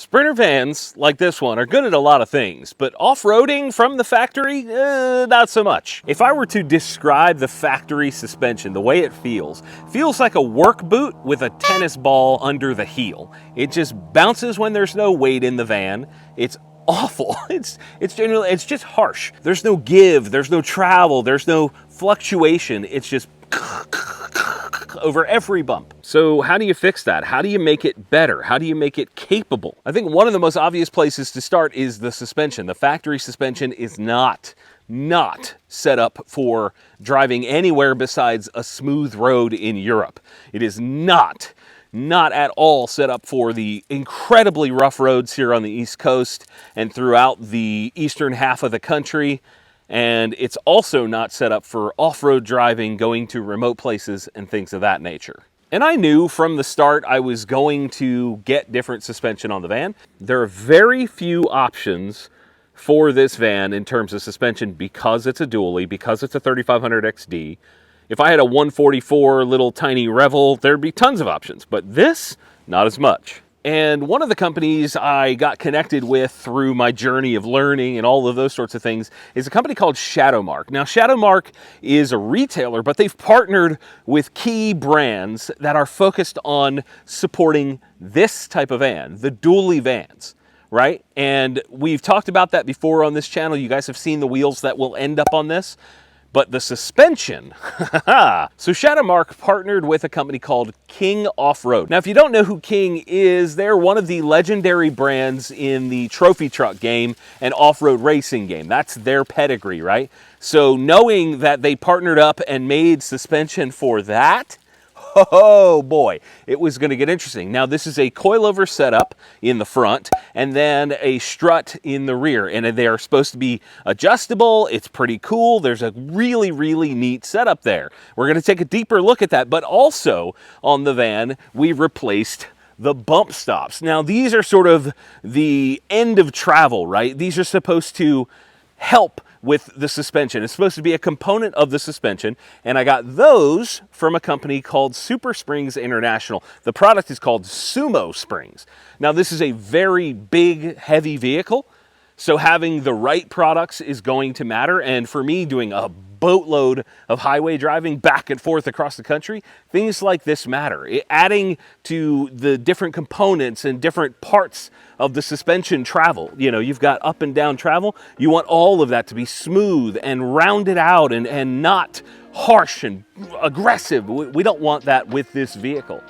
Sprinter vans like this one are good at a lot of things, but off-roading from the factory, not so much. If I were to describe the factory suspension, the way it feels like a work boot with a tennis ball under the heel. It just bounces when there's no weight in the van. It's awful. It's just harsh. There's no give, there's no travel, there's no fluctuation. It's just over every bump. So how do you fix that? How do you make it better? How do you make it capable? I think one of the most obvious places to start is the suspension. The factory suspension is not set up for driving anywhere besides a smooth road in Europe. It is not at all set up for the incredibly rough roads here on the East Coast and throughout the eastern half of the country. And it's also not set up for off-road driving, going to remote places and things of that nature. And I knew from the start I was going to get different suspension on the van. There are very few options for this van in terms of suspension because it's a dually, because it's a 3500 XD. If I had a 144 little tiny Revel, there'd be tons of options, but this, not as much. And one of the companies I got connected with through my journey of learning and all of those sorts of things is a company called ShadowMarq. Now, ShadowMarq is a retailer, but they've partnered with key brands that are focused on supporting this type of van, the dually vans, right? And we've talked about that before on this channel. You guys have seen the wheels that will end up on this. But the suspension, so ShadowMarq partnered with a company called King Off-Road. Now, if you don't know who King is, they're one of the legendary brands in the trophy truck game and off-road racing game. That's their pedigree, right? So knowing that they partnered up and made suspension for that, oh boy, it was going to get interesting. Now, this is a coilover setup in the front and then a strut in the rear, and they are supposed to be adjustable. It's pretty cool. There's a really, really neat setup there. We're going to take a deeper look at that, but also on the van, we replaced the bump stops. Now, these are sort of the end of travel, right? These are supposed to help with the suspension. It's supposed to be a component of the suspension, and I got those from a company called Super Springs International. The product is called Sumo Springs. Now, this is a very big, heavy vehicle, so having the right products is going to matter, and for me, doing a boatload of highway driving back and forth across the country, things like this matter. Adding to the different components and different parts of the suspension travel. You know, you've got up and down travel. You want all of that to be smooth and rounded out and not harsh and aggressive. We don't want that with this vehicle.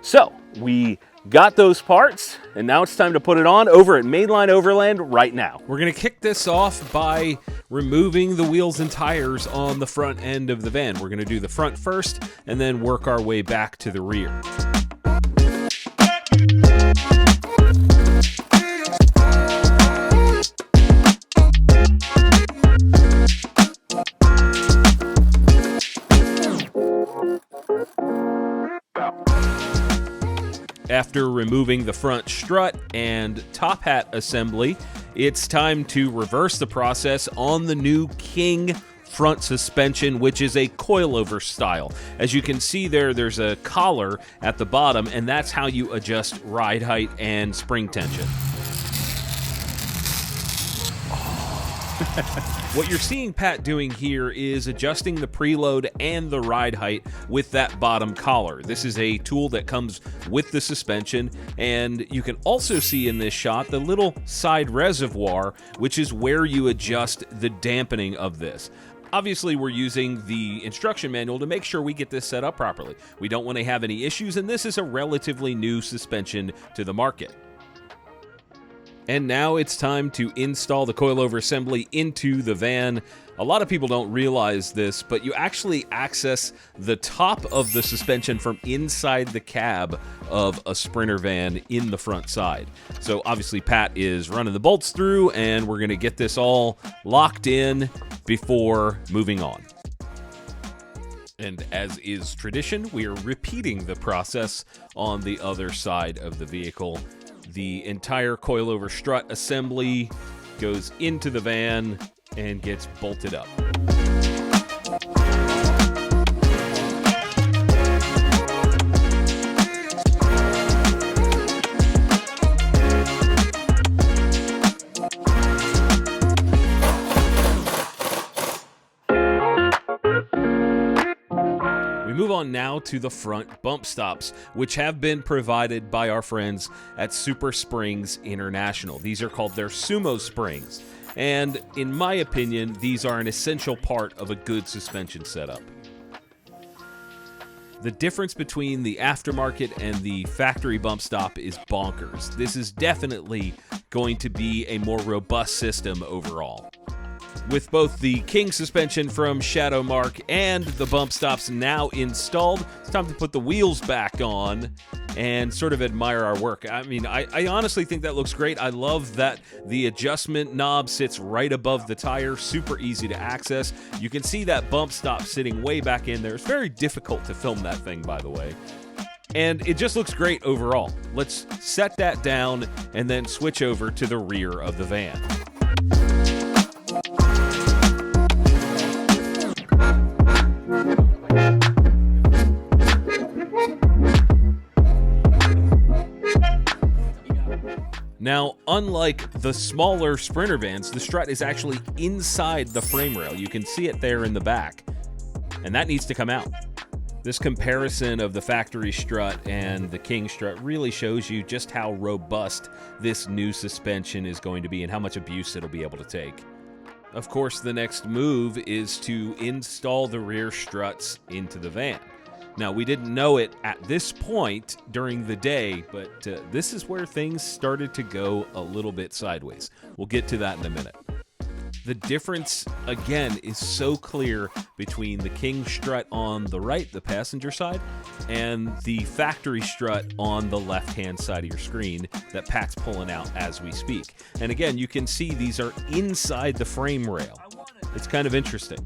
So we got those parts, and now it's time to put it on over at Mainline Overland right now. We're going to kick this off by removing the wheels and tires on the front end of the van. We're going to do the front first and then work our way back to the rear. After removing the front strut and top hat assembly, it's time to reverse the process on the new King front suspension, which is a coilover style. As you can see there's a collar at the bottom, and that's how you adjust ride height and spring tension. What you're seeing Pat doing here is adjusting the preload and the ride height with that bottom collar. This is a tool that comes with the suspension, and you can also see in this shot the little side reservoir, which is where you adjust the dampening of this. Obviously, we're using the instruction manual to make sure we get this set up properly. We don't want to have any issues, and this is a relatively new suspension to the market. And now it's time to install the coilover assembly into the van. A lot of people don't realize this, but you actually access the top of the suspension from inside the cab of a Sprinter van in the front side. So obviously Pat is running the bolts through, and we're going to get this all locked in before moving on. And as is tradition, we are repeating the process on the other side of the vehicle. The entire coilover strut assembly goes into the van and gets bolted up. on now to the front bump stops, which have been provided by our friends at Super Springs International. These are called their Sumo Springs, and in my opinion, these are an essential part of a good suspension setup. The difference between the aftermarket and the factory bump stop is bonkers. This is definitely going to be a more robust system overall. With both the King suspension from ShadowMarq and the bump stops now installed, it's time to put the wheels back on and sort of admire our work. I mean, I honestly think that looks great. I love that the adjustment knob sits right above the tire, super easy to access. You can see that bump stop sitting way back in there. It's very difficult to film that thing, by the way. And it just looks great overall. Let's set that down and then switch over to the rear of the van. Now, unlike the smaller Sprinter vans, the strut is actually inside the frame rail. You can see it there in the back, and that needs to come out. This comparison of the factory strut and the King strut really shows you just how robust this new suspension is going to be and how much abuse it'll be able to take. Of course, the next move is to install the rear struts into the van. Now, we didn't know it at this point during the day, but this is where things started to go a little bit sideways. We'll get to that in a minute. The difference, again, is so clear between the King strut on the right, the passenger side, and the factory strut on the left-hand side of your screen that Pat's pulling out as we speak. And again, you can see these are inside the frame rail. It's kind of interesting.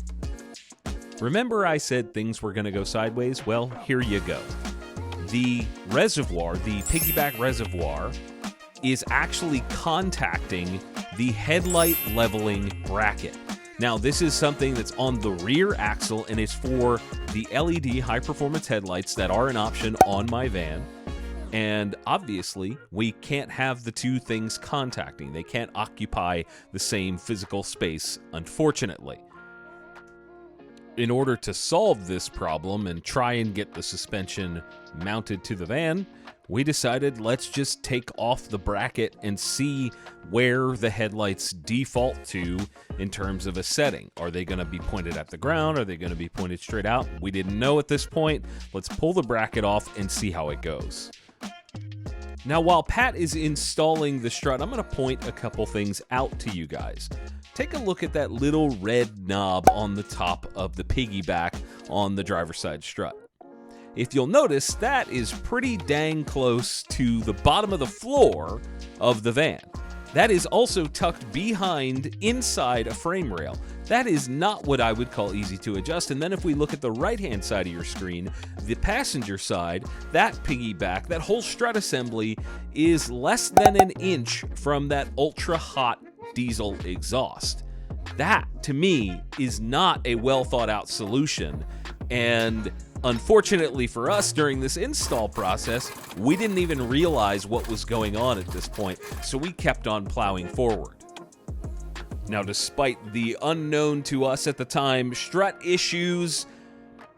Remember I said things were going to go sideways? Well, here you go. The reservoir, the piggyback reservoir, is actually contacting the headlight leveling bracket. Now, this is something that's on the rear axle, and it's for the LED high-performance headlights that are an option on my van. And obviously, we can't have the two things contacting. They can't occupy the same physical space, unfortunately. In order to solve this problem and try and get the suspension mounted to the van, we decided let's just take off the bracket and see where the headlights default to in terms of a setting. Are they going to be pointed at the ground? Are they going to be pointed straight out? We didn't know at this point. Let's pull the bracket off and see how it goes. Now, while Pat is installing the strut, I'm going to point a couple things out to you guys. Take a look at that little red knob on the top of the piggyback on the driver's side strut. If you'll notice, that is pretty dang close to the bottom of the floor of the van. That is also tucked behind inside a frame rail. That is not what I would call easy to adjust. And then if we look at the right-hand side of your screen, the passenger side, that piggyback, that whole strut assembly is less than an inch from that ultra-hot diesel exhaust. That, to me, is not a well-thought-out solution. And unfortunately for us, during this install process, we didn't even realize what was going on at this point, so we kept on plowing forward. Now, despite the unknown to us at the time strut issues,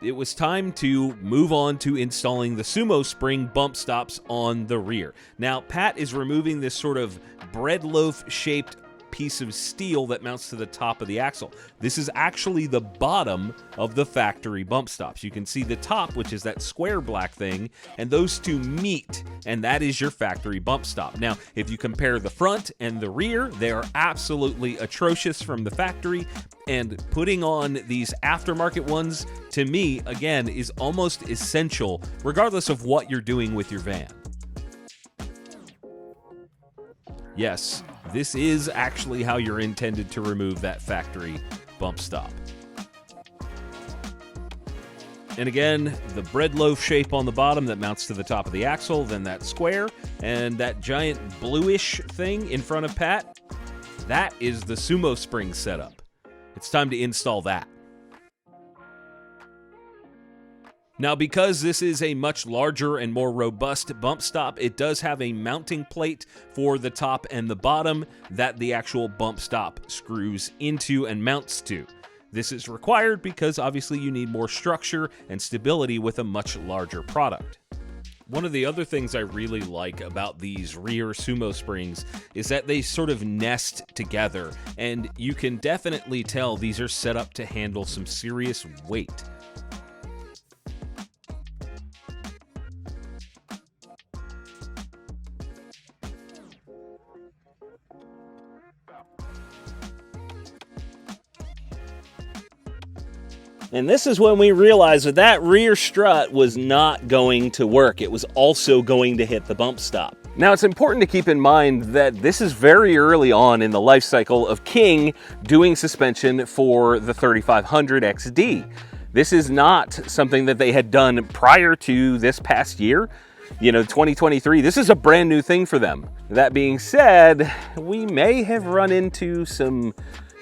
it was time to move on to installing the Sumo Spring bump stops on the rear. Now, Pat is removing this sort of bread loaf-shaped piece of steel that mounts to the top of the axle. This is actually the bottom of the factory bump stops. You can see the top, which is that square black thing, and those two meet, and that is your factory bump stop. Now, if you compare the front and the rear, they are absolutely atrocious from the factory, and putting on these aftermarket ones, to me, again, is almost essential, regardless of what you're doing with your van. Yes, this is actually how you're intended to remove that factory bump stop. And again, the bread loaf shape on the bottom that mounts to the top of the axle, then that square, and that giant bluish thing in front of Pat, that is the Sumo Spring setup. It's time to install that. Now, because this is a much larger and more robust bump stop, it does have a mounting plate for the top and the bottom that the actual bump stop screws into and mounts to. This is required because obviously you need more structure and stability with a much larger product. One of the other things I really like about these rear sumo springs is that they sort of nest together, and you can definitely tell these are set up to handle some serious weight. And this is when we realized that that rear strut was not going to work. It was also going to hit the bump stop. Now, it's important to keep in mind that this is very early on in the life cycle of King doing suspension for the 3500 XD. This is not something that they had done prior to this past year. You know, 2023, this is a brand new thing for them. That being said, we may have run into some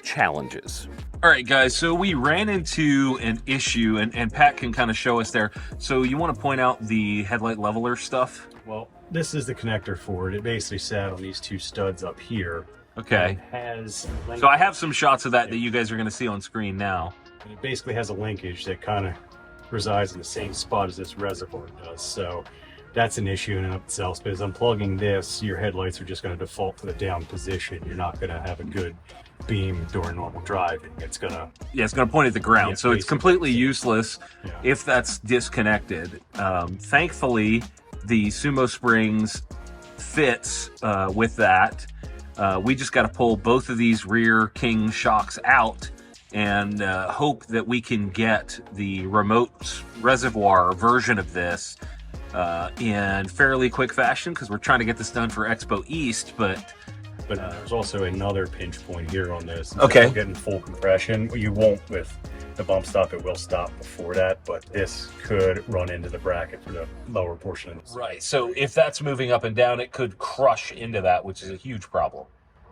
challenges. All right, guys, so we ran into an issue, and Pat can kind of show us there. So you want to point out the headlight leveler stuff? Well, this is the connector for it. It basically sat on these two studs up here. Okay. So I have some shots of that you guys are going to see on screen now. And it basically has a linkage that kind of resides in the same spot as this reservoir does. So that's an issue in and of itself. But as unplugging this, your headlights are just going to default to the down position. You're not going to have a good beam during normal driving. It's gonna point at the ground, so it's completely useless if that's disconnected. Thankfully, the sumo springs fits with that. We just got to pull both of these rear King shocks out and hope that we can get the remote reservoir version of this in fairly quick fashion, because we're trying to get this done for Expo East, but there's also another pinch point here on this. Okay. Getting full compression. You won't with the bump stop. It will stop before that, but this could run into the bracket for the lower portion of this. Right. So if that's moving up and down, it could crush into that, which is a huge problem.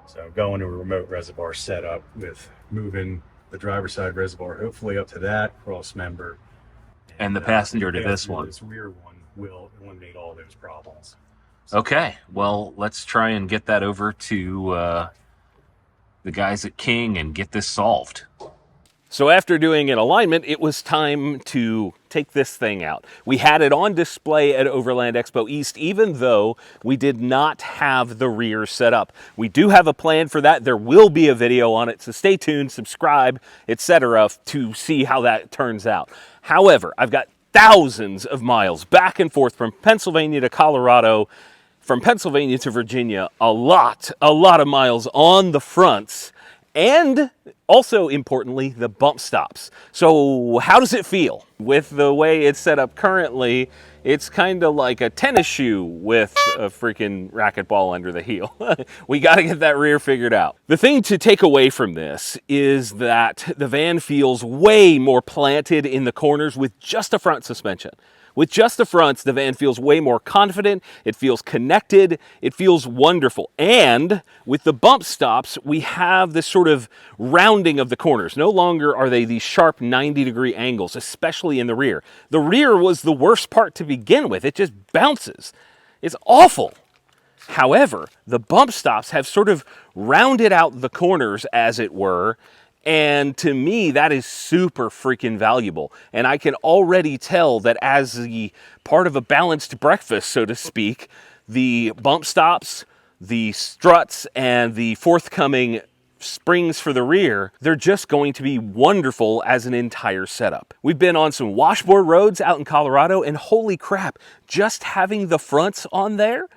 So going to a remote reservoir setup with moving the driver's side reservoir hopefully up to that cross member, and the passenger to this one. This rear one will eliminate all those problems. Okay, well, let's try and get that over to the guys at King and get this solved. So after doing an alignment, it was time to take this thing out. We had it on display at Overland Expo East, even though we did not have the rear set up. We do have a plan for that. There will be a video on it, so stay tuned, subscribe, etc. to see how that turns out. However, I've got thousands of miles back and forth from Pennsylvania to Colorado, from Pennsylvania to Virginia, a lot of miles on the fronts, and also importantly, the bump stops. So how does it feel? With the way it's set up currently, it's kind of like a tennis shoe with a freaking racquetball under the heel. We got to get that rear figured out. The thing to take away from this is that the van feels way more planted in the corners with just a front suspension. With just the fronts, the van feels way more confident, it feels connected, it feels wonderful. And with the bump stops, we have this sort of rounding of the corners. No longer are they these sharp 90-degree angles, especially in the rear. The rear was the worst part to begin with. It just bounces. It's awful. However, the bump stops have sort of rounded out the corners, as it were, and to me, that is super freaking valuable. And I can already tell that as the part of a balanced breakfast, so to speak, the bump stops, the struts, and the forthcoming springs for the rear, they're just going to be wonderful as an entire setup. We've been on some washboard roads out in Colorado, and holy crap, just having the fronts on there,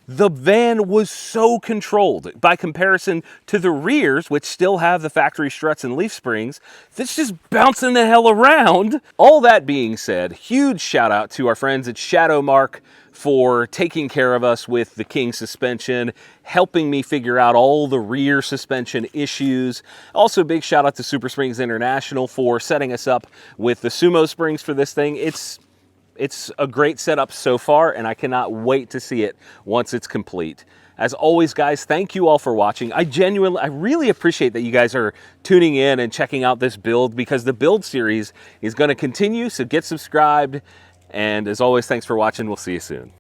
the van was so controlled by comparison to the rears, which still have the factory struts and leaf springs. That's just bouncing the hell around. All that being said, huge shout out to our friends at ShadowMarq for taking care of us with the King suspension, helping me figure out all the rear suspension issues. Also, big shout out to Super Springs International for setting us up with the Sumo springs for this thing. It's a great setup so far, and I cannot wait to see it once it's complete. As always, guys, thank you all for watching. I really appreciate that you guys are tuning in and checking out this build, because the build series is going to continue, so get subscribed. And as always, thanks for watching. We'll see you soon.